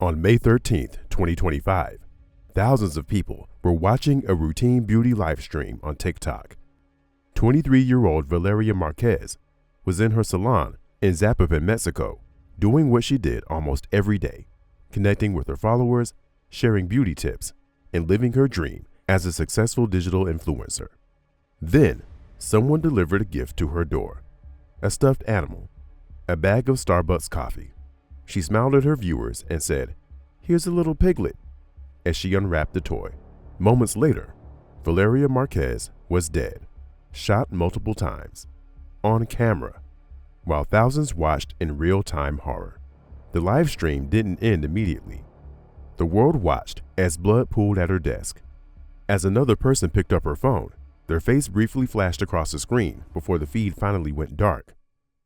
On May 13th, 2025, thousands of people were watching a routine beauty live stream on TikTok. 23-year-old Valeria Marquez was in her salon in Zapopan, Mexico, doing what she did almost every day, connecting with her followers, sharing beauty tips, and living her dream as a successful digital influencer. Then, someone delivered a gift to her door, a stuffed animal, a bag of Starbucks coffee. She smiled at her viewers and said, "Here's a little piglet," as she unwrapped the toy. Moments later, Valeria Marquez was dead, shot multiple times, on camera, while thousands watched in real-time horror. The live stream didn't end immediately. The world watched as blood pooled at her desk. As another person picked up her phone, their face briefly flashed across the screen before the feed finally went dark.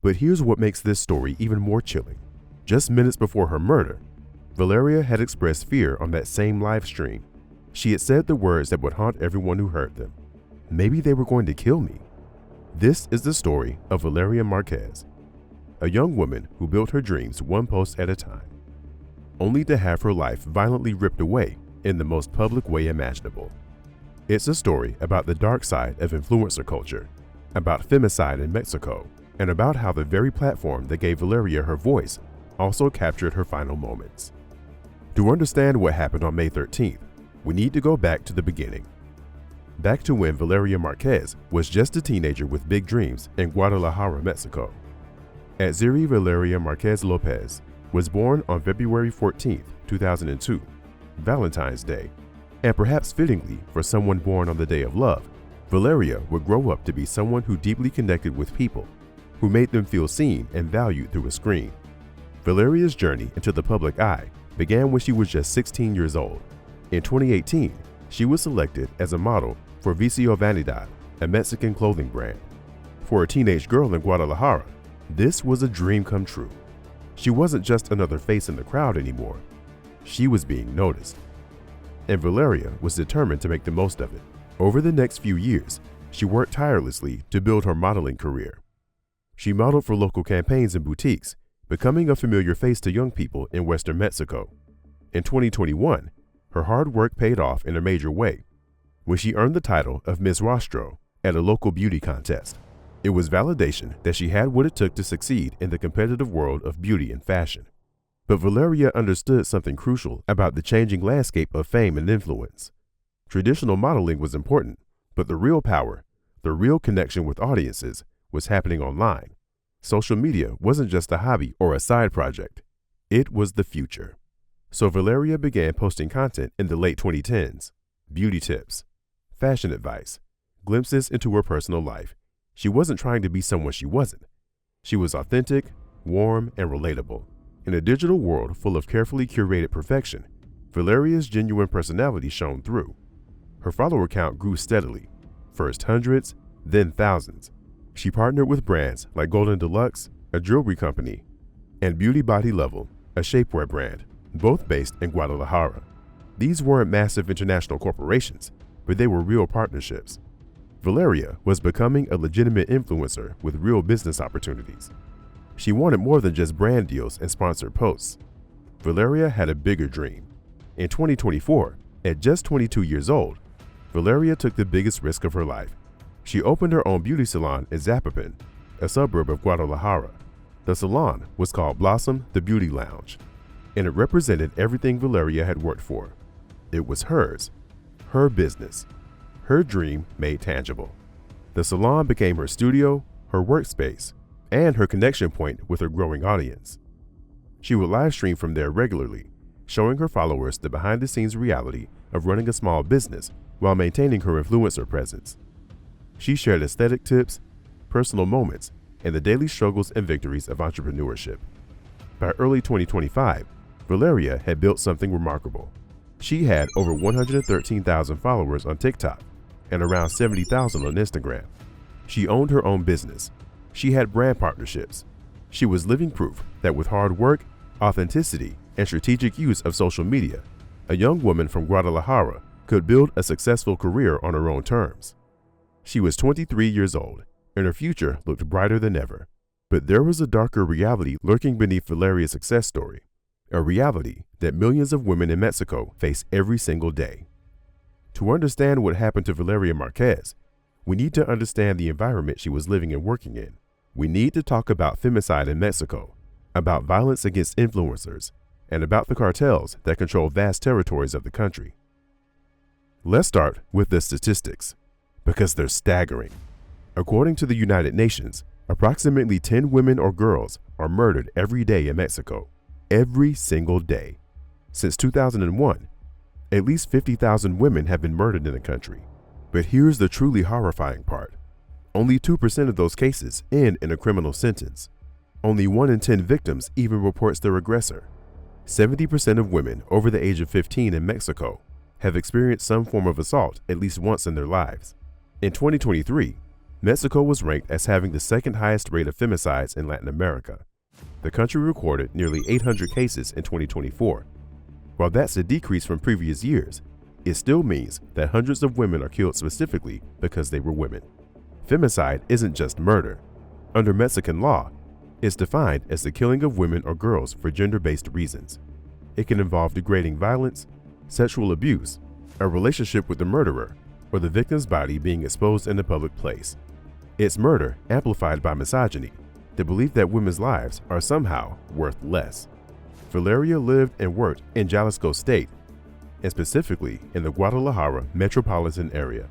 But here's what makes this story even more chilling. Just minutes before her murder, Valeria had expressed fear on that same live stream. She had said the words that would haunt everyone who heard them. Maybe they were going to kill me. This is the story of Valeria Marquez, a young woman who built her dreams one post at a time, only to have her life violently ripped away in the most public way imaginable. It's a story about the dark side of influencer culture, about femicide in Mexico, and about how the very platform that gave Valeria her voice also captured her final moments. To understand what happened on May 13th, we need to go back to the beginning. Back to when Valeria Marquez was just a teenager with big dreams in Guadalajara, Mexico. Atziri Valeria Marquez Lopez was born on February 14, 2002, Valentine's Day, and perhaps fittingly for someone born on the day of love, Valeria would grow up to be someone who deeply connected with people, who made them feel seen and valued through a screen. Valeria's journey into the public eye began when she was just 16 years old. In 2018, she was selected as a model for Vicio Vanidad, a Mexican clothing brand. For a teenage girl in Guadalajara, this was a dream come true. She wasn't just another face in the crowd anymore. She was being noticed. And Valeria was determined to make the most of it. Over the next few years, she worked tirelessly to build her modeling career. She modeled for local campaigns and boutiques, becoming a familiar face to young people in Western Mexico. In 2021, her hard work paid off in a major way when she earned the title of Miss Rostro at a local beauty contest. It was validation that she had what it took to succeed in the competitive world of beauty and fashion. But Valeria understood something crucial about the changing landscape of fame and influence. Traditional modeling was important, but the real power, the real connection with audiences, was happening online. Social media wasn't just a hobby or a side project. It was the future. So Valeria began posting content in the late 2010s. Beauty tips, fashion advice, glimpses into her personal life. She wasn't trying to be someone she wasn't. She was authentic, warm, and relatable. In a digital world full of carefully curated perfection, Valeria's genuine personality shone through. Her follower count grew steadily, first hundreds, then thousands. She partnered with brands like Golden Deluxe, a jewelry company, and Beauty Body Level, a shapewear brand, both based in Guadalajara. These weren't massive international corporations, but they were real partnerships. Valeria was becoming a legitimate influencer with real business opportunities. She wanted more than just brand deals and sponsored posts. Valeria had a bigger dream. In 2024, at just 22 years old, Valeria took the biggest risk of her life. She opened her own beauty salon in Zapopan, a suburb of Guadalajara. The salon was called Blossom the Beauty Lounge, and it represented everything Valeria had worked for. It was hers, her business, her dream made tangible. The salon became her studio, her workspace, and her connection point with her growing audience. She would live stream from there regularly, showing her followers the behind-the-scenes reality of running a small business while maintaining her influencer presence. She shared aesthetic tips, personal moments, and the daily struggles and victories of entrepreneurship. By early 2025, Valeria had built something remarkable. She had over 113,000 followers on TikTok and around 70,000 on Instagram. She owned her own business. She had brand partnerships. She was living proof that with hard work, authenticity, and strategic use of social media, a young woman from Guadalajara could build a successful career on her own terms. She was 23 years old, and her future looked brighter than ever. But there was a darker reality lurking beneath Valeria's success story. a reality that millions of women in Mexico face every single day. To understand what happened to Valeria Marquez, we need to understand the environment she was living and working in. We need to talk about femicide in Mexico, about violence against influencers, and about the cartels that control vast territories of the country. Let's start with the statistics, because they're staggering. According to the United Nations, approximately 10 women or girls are murdered every day in Mexico, every single day. Since 2001, at least 50,000 women have been murdered in the country. But here's the truly horrifying part. Only 2% of those cases end in a criminal sentence. Only 1 in 10 victims even reports their aggressor. 70% of women over the age of 15 in Mexico have experienced some form of assault at least once in their lives. In 2023, Mexico was ranked as having the second highest rate of femicides in Latin America. The country recorded nearly 800 cases in 2024. While that's a decrease from previous years, it still means that hundreds of women are killed specifically because they were women. Femicide isn't just murder. Under Mexican law, it's defined as the killing of women or girls for gender-based reasons. It can involve degrading violence, sexual abuse, a relationship with the murderer, or the victim's body being exposed in a public place. It's murder amplified by misogyny, the belief that women's lives are somehow worth less. Valeria lived and worked in Jalisco State, and specifically in the Guadalajara metropolitan area.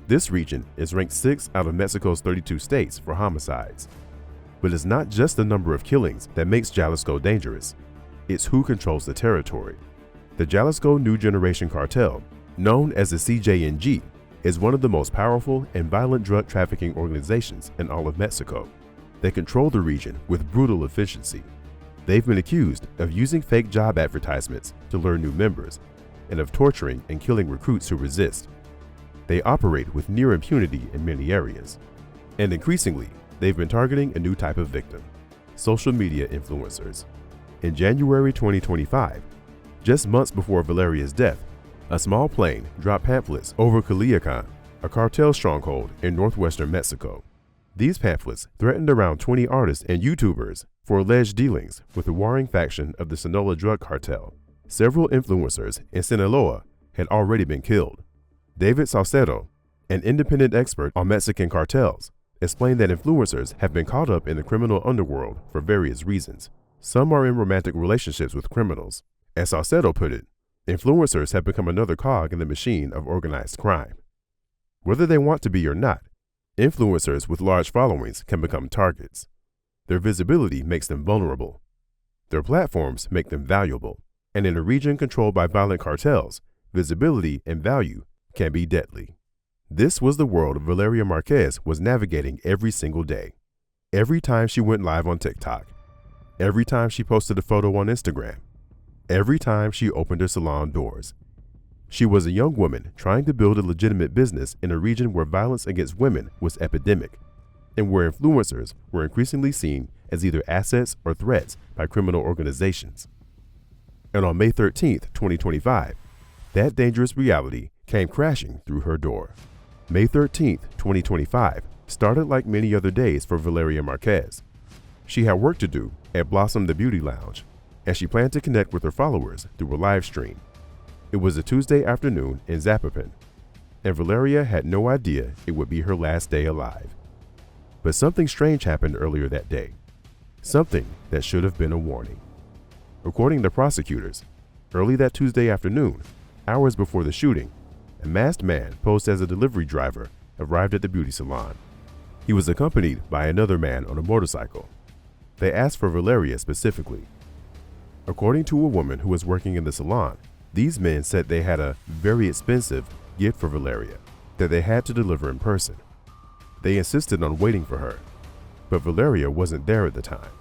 This region is ranked 6th out of Mexico's 32 states for homicides. But it's not just the number of killings that makes Jalisco dangerous, it's who controls the territory. The Jalisco New Generation Cartel, known as the CJNG, is one of the most powerful and violent drug trafficking organizations in all of Mexico. They control the region with brutal efficiency. They've been accused of using fake job advertisements to lure new members, and of torturing and killing recruits who resist. They operate with near impunity in many areas. And increasingly, they've been targeting a new type of victim: social media influencers. In January 2025, just months before Valeria's death, a small plane dropped pamphlets over Culiacan, a cartel stronghold in northwestern Mexico. These pamphlets threatened around 20 artists and YouTubers for alleged dealings with the warring faction of the Sinaloa drug cartel. Several influencers in Sinaloa had already been killed. David Salcedo, an independent expert on Mexican cartels, explained that influencers have been caught up in the criminal underworld for various reasons. Some are in romantic relationships with criminals. As Salcedo put it, influencers have become another cog in the machine of organized crime. Whether they want to be or not, influencers with large followings can become targets. Their visibility makes them vulnerable. Their platforms make them valuable. And in a region controlled by violent cartels, visibility and value can be deadly. This was the world Valeria Marquez was navigating every single day. Every time she went live on TikTok, every time she posted a photo on Instagram, every time she opened her salon doors. She was a young woman trying to build a legitimate business in a region where violence against women was epidemic, and where influencers were increasingly seen as either assets or threats by criminal organizations. And on May 13th, 2025, that dangerous reality came crashing through her door. May 13th, 2025 started like many other days for Valeria Marquez. She had work to do at Blossom the Beauty Lounge, and she planned to connect with her followers through a live stream. It was a Tuesday afternoon in Zapopan, and Valeria had no idea it would be her last day alive. But something strange happened earlier that day, something that should have been a warning. According to prosecutors, early that Tuesday afternoon, hours before the shooting, a masked man posed as a delivery driver arrived at the beauty salon. He was accompanied by another man on a motorcycle. They asked for Valeria specifically. According to a woman who was working in the salon, these men said they had a very expensive gift for Valeria that they had to deliver in person. They insisted on waiting for her, but Valeria wasn't there at the time.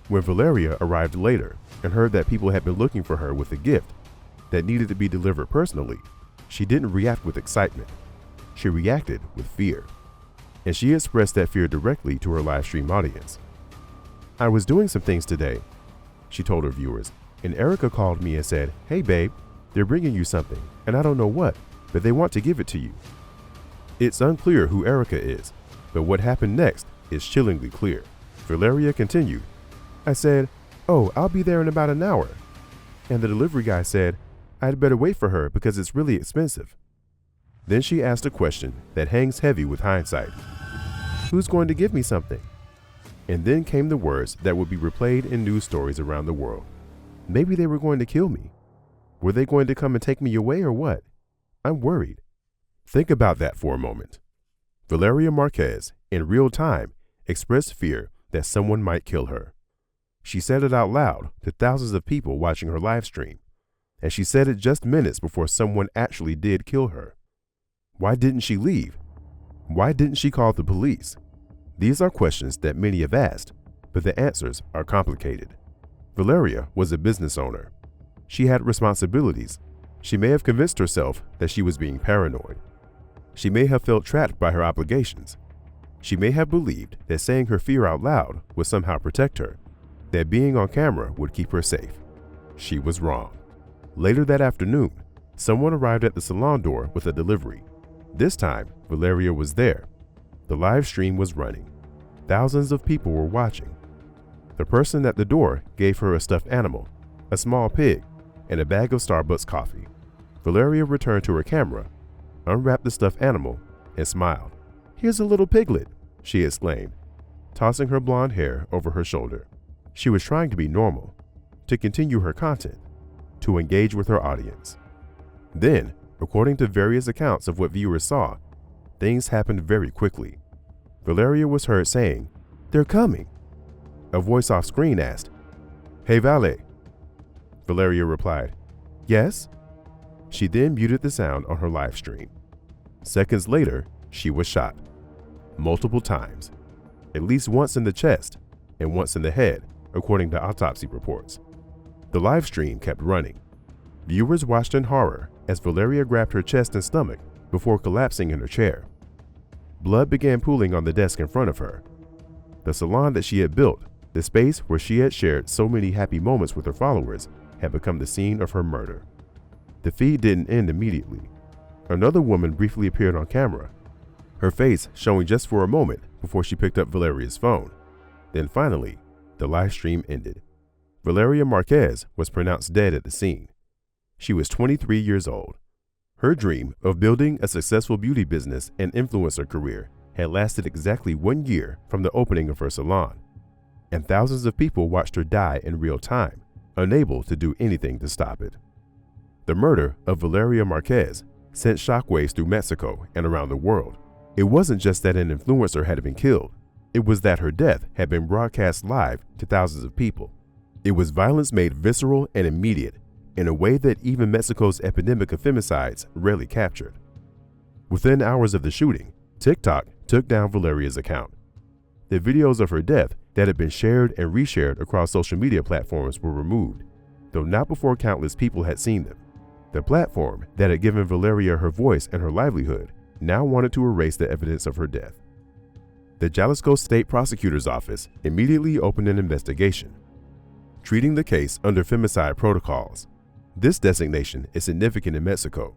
When Valeria arrived later and heard that people had been looking for her with a gift that needed to be delivered personally, she didn't react with excitement. She reacted with fear. And she expressed that fear directly to her live stream audience. "I was doing some things today," she told her viewers, "and Erica called me and said, 'Hey babe, they're bringing you something, and I don't know what, but they want to give it to you.'" It's unclear who Erica is, but what happened next is chillingly clear. Valeria continued, "I said, 'Oh, I'll be there in about an hour.' and the delivery guy said, "I'd better wait for her because it's really expensive." Then she asked a question that hangs heavy with hindsight. "Who's going to give me something?" And then came the words that would be replayed in news stories around the world. Maybe they were going to kill me. Were they going to come and take me away or what? I'm worried. Think about that for a moment. Valeria Marquez, in real time, expressed fear that someone might kill her. She said it out loud to thousands of people watching her live stream, and she said it just minutes before someone actually did kill her. Why didn't she leave? Why didn't she call the police? These are questions that many have asked, but the answers are complicated. Valeria was a business owner. She had responsibilities. She may have convinced herself that she was being paranoid. She may have felt trapped by her obligations. She may have believed that saying her fear out loud would somehow protect her, that being on camera would keep her safe. She was wrong. Later that afternoon, someone arrived at the salon door with a delivery. This time, Valeria was there. The live stream was running. Thousands of people were watching. The person at the door gave her a stuffed animal, a small pig, and a bag of Starbucks coffee. Valeria returned to her camera, unwrapped the stuffed animal, and smiled. "Here's a little piglet," she exclaimed, tossing her blonde hair over her shoulder. She was trying to be normal, to continue her content, to engage with her audience. Then, according to various accounts of what viewers saw, things happened very quickly. Valeria was heard saying, "They're coming." A voice off screen asked, "Hey, Vale." Valeria replied, "Yes." She then muted the sound on her live stream. Seconds later, she was shot. Multiple times. At least once in the chest and once in the head, according to autopsy reports. The live stream kept running. Viewers watched in horror as Valeria grabbed her chest and stomach before collapsing in her chair. Blood began pooling on the desk in front of her. The salon that she had built, the space where she had shared so many happy moments with her followers, had become the scene of her murder. The feed didn't end immediately. Another woman briefly appeared on camera, her face showing just for a moment before she picked up Valeria's phone. Then finally, the live stream ended. Valeria Marquez was pronounced dead at the scene. She was 23 years old. Her dream of building a successful beauty business and influencer career had lasted exactly 1 year from the opening of her salon, and thousands of people watched her die in real time, unable to do anything to stop it. The murder of Valeria Marquez sent shockwaves through Mexico and around the world. It wasn't just that an influencer had been killed, it was that her death had been broadcast live to thousands of people. It was violence made visceral and immediate, in a way that even Mexico's epidemic of femicides rarely captured. Within hours of the shooting, TikTok took down Valeria's account. The videos of her death that had been shared and reshared across social media platforms were removed, though not before countless people had seen them. The platform that had given Valeria her voice and her livelihood now wanted to erase the evidence of her death. The Jalisco State Prosecutor's Office immediately opened an investigation, treating the case under femicide protocols. This designation is significant in Mexico.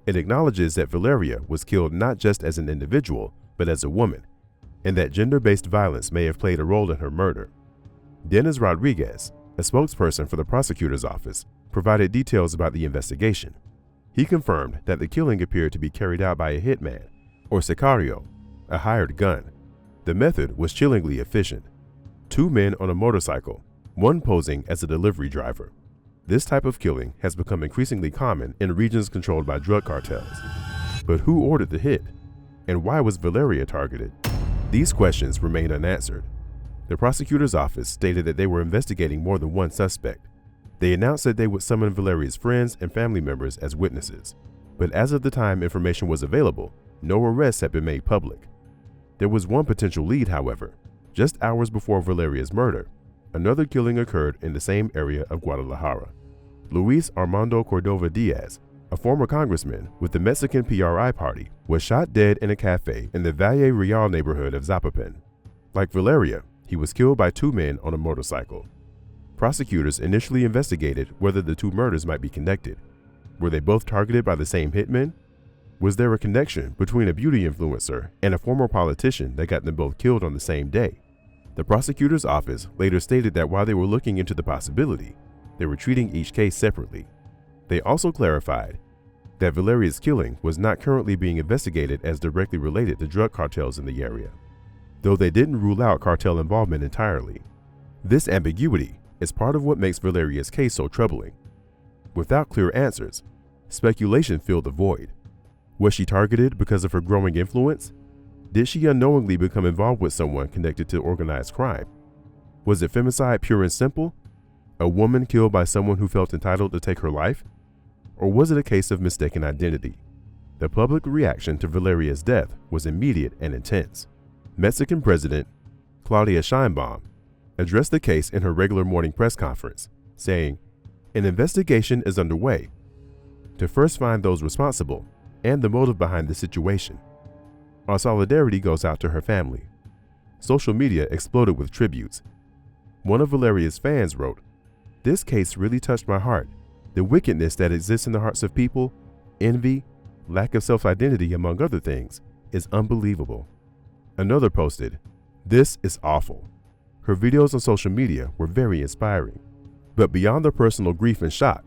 It acknowledges that Valeria was killed not just as an individual, but as a woman, and that gender-based violence may have played a role in her murder. Dennis Rodriguez, a spokesperson for the prosecutor's office, provided details about the investigation. He confirmed that the killing appeared to be carried out by a hitman, or sicario, a hired gun. The method was chillingly efficient. 2 men on a motorcycle, one posing as a delivery driver. This type of killing has become increasingly common in regions controlled by drug cartels. But who ordered the hit? And why was Valeria targeted? These questions remain unanswered. The prosecutor's office stated that they were investigating more than one suspect. They announced that they would summon Valeria's friends and family members as witnesses. But as of the time information was available, no arrests had been made public. There was one potential lead, however. Just hours before Valeria's murder, another killing occurred in the same area of Guadalajara. Luis Armando Cordova Diaz, a former congressman with the Mexican PRI party, was shot dead in a cafe in the Valle Real neighborhood of Zapopan. Like Valeria, he was killed by 2 men on a motorcycle. Prosecutors initially investigated whether the 2 murders might be connected. Were they both targeted by the same hitman? Was there a connection between a beauty influencer and a former politician that got them both killed on the same day? The prosecutor's office later stated that while they were looking into the possibility, they were treating each case separately. They also clarified that Valeria's killing was not currently being investigated as directly related to drug cartels in the area, though they didn't rule out cartel involvement entirely. This ambiguity is part of what makes Valeria's case so troubling. Without clear answers, speculation filled the void. Was she targeted because of her growing influence? Did she unknowingly become involved with someone connected to organized crime? Was it femicide pure and simple? A woman killed by someone who felt entitled to take her life? Or was it a case of mistaken identity? The public reaction to Valeria's death was immediate and intense. Mexican President Claudia Sheinbaum addressed the case in her regular morning press conference, saying, "An investigation is underway to first find those responsible and the motive behind the situation. Our solidarity goes out to her family." Social media exploded with tributes. One of Valeria's fans wrote, "This case really touched my heart. The wickedness that exists in the hearts of people, envy, lack of self-identity, among other things, is unbelievable." Another posted, "This is awful." Her videos on social media were very inspiring. But beyond the personal grief and shock,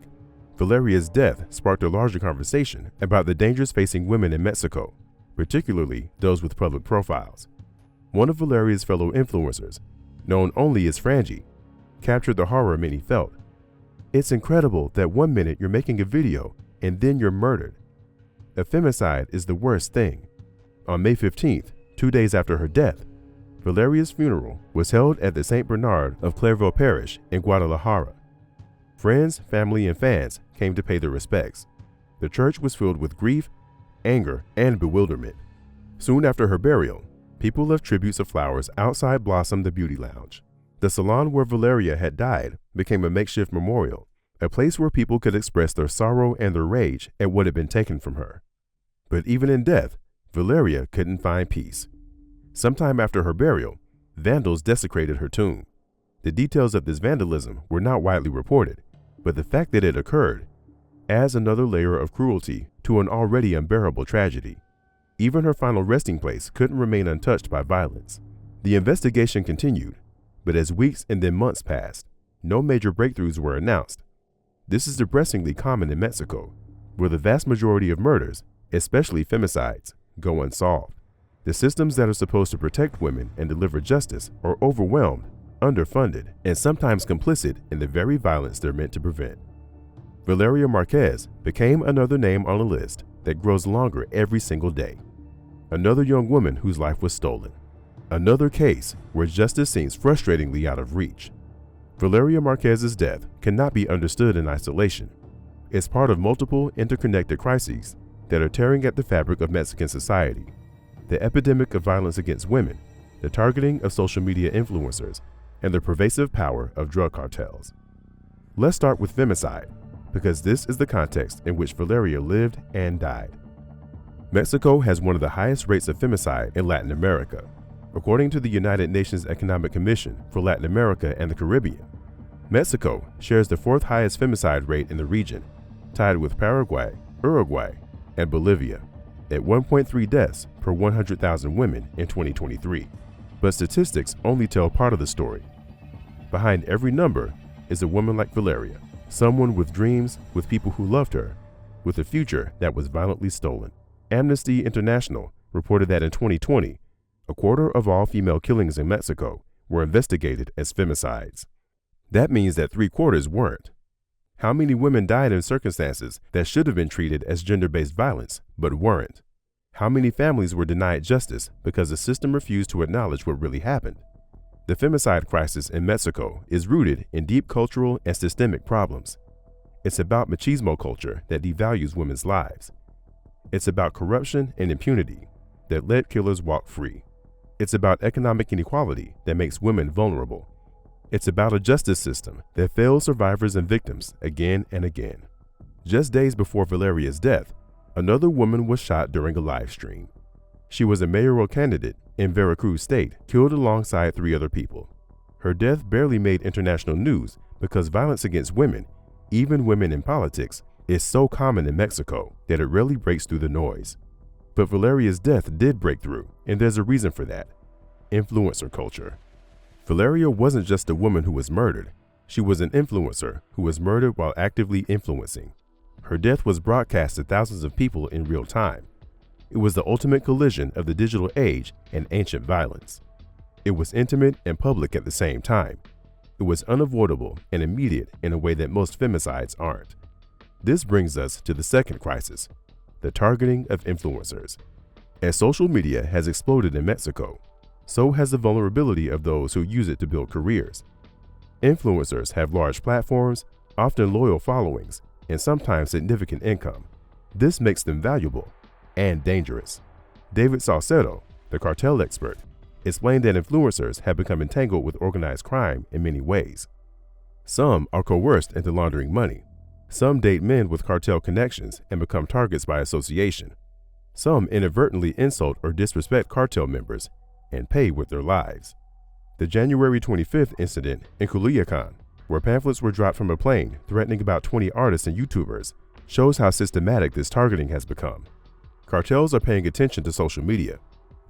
Valeria's death sparked a larger conversation about the dangers facing women in Mexico, particularly those with public profiles. One of Valeria's fellow influencers, known only as Frangie, captured the horror many felt. "It's incredible that one minute you're making a video and then you're murdered. A femicide is the worst thing." On May 15th, 2 days after her death, Valeria's funeral was held at the St. Bernard of Clairvaux Parish in Guadalajara. Friends, family, and fans came to pay their respects. The church was filled with grief, anger, and bewilderment. Soon after her burial, people left tributes of flowers outside Blossom the Beauty Lounge. The salon where Valeria had died became a makeshift memorial, a place where people could express their sorrow and their rage at what had been taken from her. But even in death, Valeria couldn't find peace. Sometime after her burial, vandals desecrated her tomb. The details of this vandalism were not widely reported, but the fact that it occurred adds another layer of cruelty to an already unbearable tragedy. Even her final resting place couldn't remain untouched by violence. The investigation continued, but as weeks and then months passed, no major breakthroughs were announced. This is depressingly common in Mexico, where the vast majority of murders, especially femicides, go unsolved. The systems that are supposed to protect women and deliver justice are overwhelmed, underfunded, and sometimes complicit in the very violence they're meant to prevent. Valeria Marquez became another name on a list that grows longer every single day. Another young woman whose life was stolen. Another case where justice seems frustratingly out of reach. Valeria Marquez's death cannot be understood in isolation. It's part of multiple interconnected crises that are tearing at the fabric of Mexican society. The epidemic of violence against women, the targeting of social media influencers, and the pervasive power of drug cartels. Let's start with femicide, because this is the context in which Valeria lived and died. Mexico has one of the highest rates of femicide in Latin America. According to the United Nations Economic Commission for Latin America and the Caribbean, Mexico shares the fourth highest femicide rate in the region, tied with Paraguay, Uruguay, and Bolivia, at 1.3 deaths per 100,000 women in 2023. But statistics only tell part of the story. Behind every number is a woman like Valeria, someone with dreams, with people who loved her, with a future that was violently stolen. Amnesty International reported that in 2020, a quarter of all female killings in Mexico were investigated as femicides. That means that 3/4 weren't. How many women died in circumstances that should have been treated as gender-based violence, but weren't? How many families were denied justice because the system refused to acknowledge what really happened? The femicide crisis in Mexico is rooted in deep cultural and systemic problems. It's about machismo culture that devalues women's lives. It's about corruption and impunity that let killers walk free. It's about economic inequality that makes women vulnerable. It's about a justice system that fails survivors and victims again and again. Just days before Valeria's death, another woman was shot during a live stream. She was a mayoral candidate in Veracruz State, killed alongside 3 other people. Her death barely made international news because violence against women, even women in politics, is so common in Mexico that it rarely breaks through the noise. But Valeria's death did break through, and there's a reason for that: influencer culture. Valeria wasn't just a woman who was murdered. She was an influencer who was murdered while actively influencing. Her death was broadcast to thousands of people in real time. It was the ultimate collision of the digital age and ancient violence. It was intimate and public at the same time. It was unavoidable and immediate in a way that most femicides aren't. This brings us to the second crisis, the targeting of influencers. As social media has exploded in Mexico, so has the vulnerability of those who use it to build careers. Influencers have large platforms, often loyal followings, and sometimes significant income. This makes them valuable and dangerous. David Salcedo, the cartel expert, explained that influencers have become entangled with organized crime in many ways. Some are coerced into laundering money. Some date men with cartel connections and become targets by association. Some inadvertently insult or disrespect cartel members and pay with their lives. The January 25th incident in Culiacan, where pamphlets were dropped from a plane threatening about 20 artists and YouTubers, shows how systematic this targeting has become. Cartels are paying attention to social media.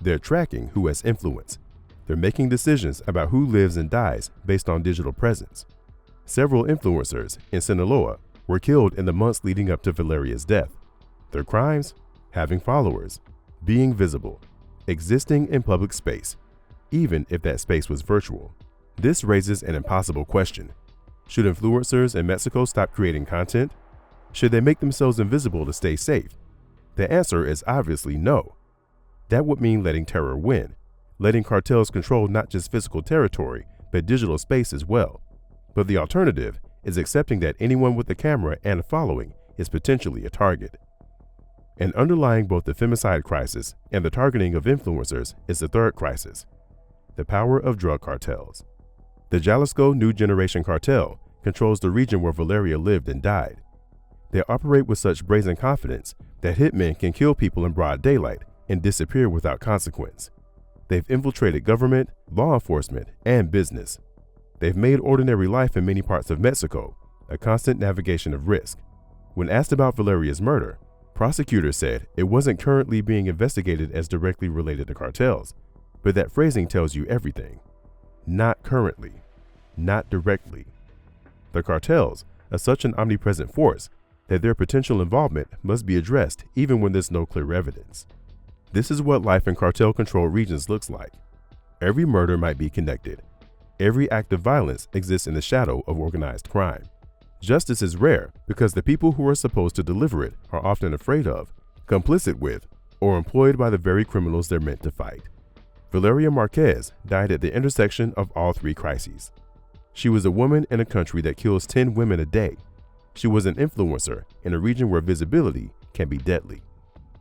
They're tracking who has influence. They're making decisions about who lives and dies based on digital presence. Several influencers in Sinaloa were killed in the months leading up to Valeria's death. Their crimes? Having followers, being visible, existing in public space, even if that space was virtual. This raises an impossible question. Should influencers in Mexico stop creating content? Should they make themselves invisible to stay safe? The answer is obviously no. That would mean letting terror win, letting cartels control not just physical territory, but digital space as well. But the alternative is accepting that anyone with a camera and a following is potentially a target. And underlying both the femicide crisis and the targeting of influencers is the third crisis, the power of drug cartels. The Jalisco New Generation Cartel controls the region where Valeria lived and died. They operate with such brazen confidence that hitmen can kill people in broad daylight and disappear without consequence. They've infiltrated government, law enforcement, and business. They've made ordinary life in many parts of Mexico a constant navigation of risk. When asked about Valeria's murder, prosecutors said it wasn't currently being investigated as directly related to cartels, but that phrasing tells you everything. Not currently, not directly. The cartels are such an omnipresent force that their potential involvement must be addressed even when there's no clear evidence. This is what life in cartel-controlled regions looks like. Every murder might be connected. Every act of violence exists in the shadow of organized crime. Justice is rare because the people who are supposed to deliver it are often afraid of, complicit with, or employed by the very criminals they're meant to fight. Valeria Marquez died at the intersection of all three crises. She was a woman in a country that kills 10 women a day. She was an influencer in a region where visibility can be deadly.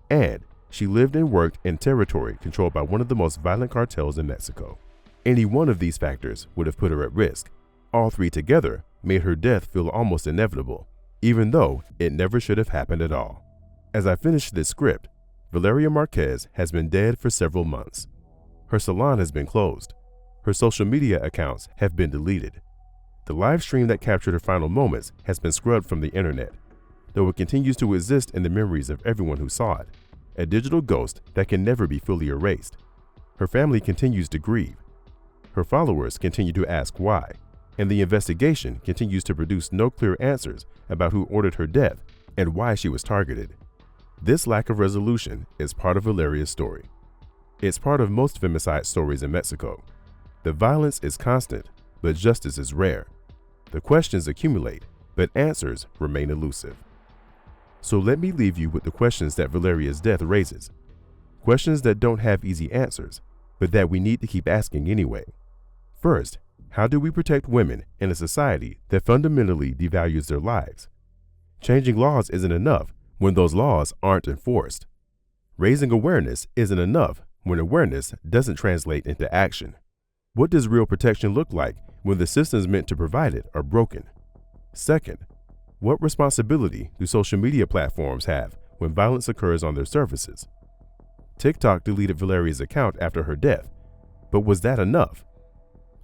And she lived and worked in territory controlled by one of the most violent cartels in Mexico. Any one of these factors would have put her at risk. All three together made her death feel almost inevitable, even though it never should have happened at all. As I finish this script, Valeria Marquez has been dead for several months. Her salon has been closed. Her social media accounts have been deleted. The live stream that captured her final moments has been scrubbed from the internet, though it continues to exist in the memories of everyone who saw it, a digital ghost that can never be fully erased. Her family continues to grieve. Her followers continue to ask why, and the investigation continues to produce no clear answers about who ordered her death and why she was targeted. This lack of resolution is part of Valeria's story. It's part of most femicide stories in Mexico. The violence is constant, but justice is rare. The questions accumulate, but answers remain elusive. So let me leave you with the questions that Valeria's death raises. Questions that don't have easy answers, but that we need to keep asking anyway. First, how do we protect women in a society that fundamentally devalues their lives? Changing laws isn't enough when those laws aren't enforced. Raising awareness isn't enough when awareness doesn't translate into action. What does real protection look like when the systems meant to provide it are broken? Second, what responsibility do social media platforms have when violence occurs on their services? TikTok deleted Valeria's account after her death, but was that enough?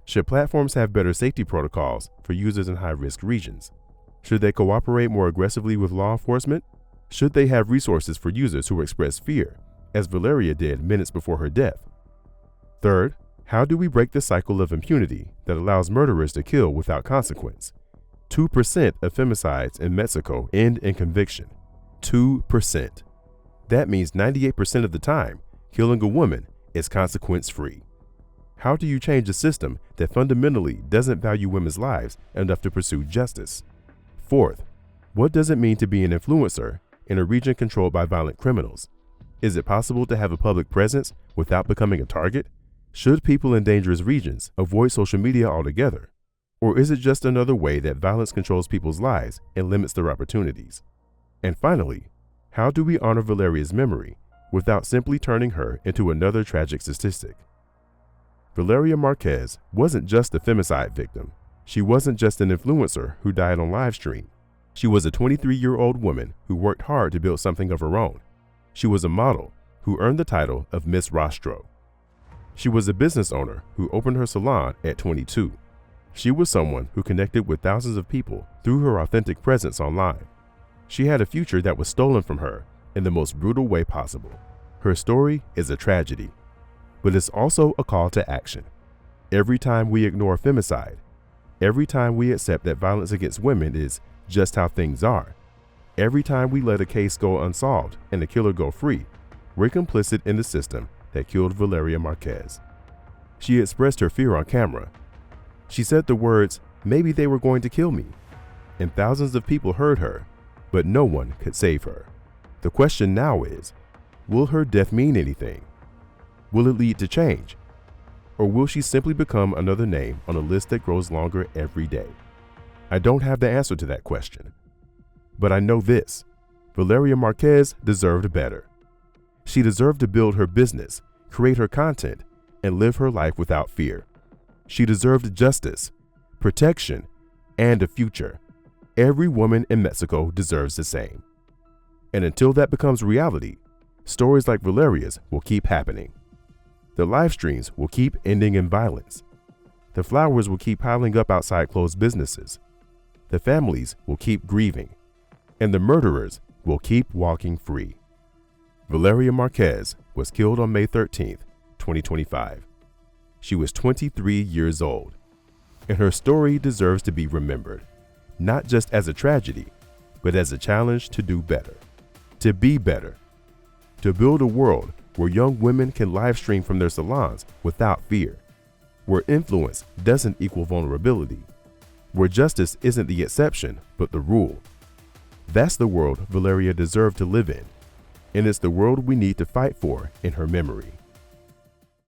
Should platforms have better safety protocols for users in high-risk regions? Should they cooperate more aggressively with law enforcement? Should they have resources for users who express fear, as Valeria did minutes before her death? Third, How do we break the cycle of impunity that allows murderers to kill without consequence? 2% of femicides in Mexico end in conviction. 2%. That means 98% of the time, killing a woman is consequence-free. How do you change a system that fundamentally doesn't value women's lives enough to pursue justice? Fourth, what does it mean to be an influencer in a region controlled by violent criminals? Is it possible to have a public presence without becoming a target? Should people in dangerous regions avoid social media altogether? Or is it just another way that violence controls people's lives and limits their opportunities? And finally, how do we honor Valeria's memory without simply turning her into another tragic statistic? Valeria Marquez wasn't just a femicide victim. She wasn't just an influencer who died on Livestream. She was a 23-year-old woman who worked hard to build something of her own. She was a model who earned the title of Miss Rostro. She was a business owner who opened her salon at 22. She was someone who connected with thousands of people through her authentic presence online. She had a future that was stolen from her in the most brutal way possible. Her story is a tragedy, but it's also a call to action. Every time we ignore femicide, every time we accept that violence against women is just how things are, every time we let a case go unsolved and the killer go free, we're complicit in the system that killed Valeria Marquez. She expressed her fear on camera. She said the words, "Maybe they were going to kill me," and thousands of people heard her, but no one could save her. The question now is, will her death mean anything? Will it lead to change? Or will she simply become another name on a list that grows longer every day? I don't have the answer to that question. But I know this: Valeria Marquez deserved better. She deserved to build her business, create her content, and live her life without fear. She deserved justice, protection, and a future. Every woman in Mexico deserves the same. And until that becomes reality, stories like Valeria's will keep happening. The live streams will keep ending in violence. The flowers will keep piling up outside closed businesses. The families will keep grieving. And the murderers will keep walking free. Valeria Marquez was killed on May 13th, 2025. She was 23 years old, and her story deserves to be remembered, not just as a tragedy, but as a challenge to do better, to be better, to build a world where young women can live stream from their salons without fear, where influence doesn't equal vulnerability, where justice isn't the exception but the rule. That's the world Valeria deserved to live in, and it's the world we need to fight for in her memory.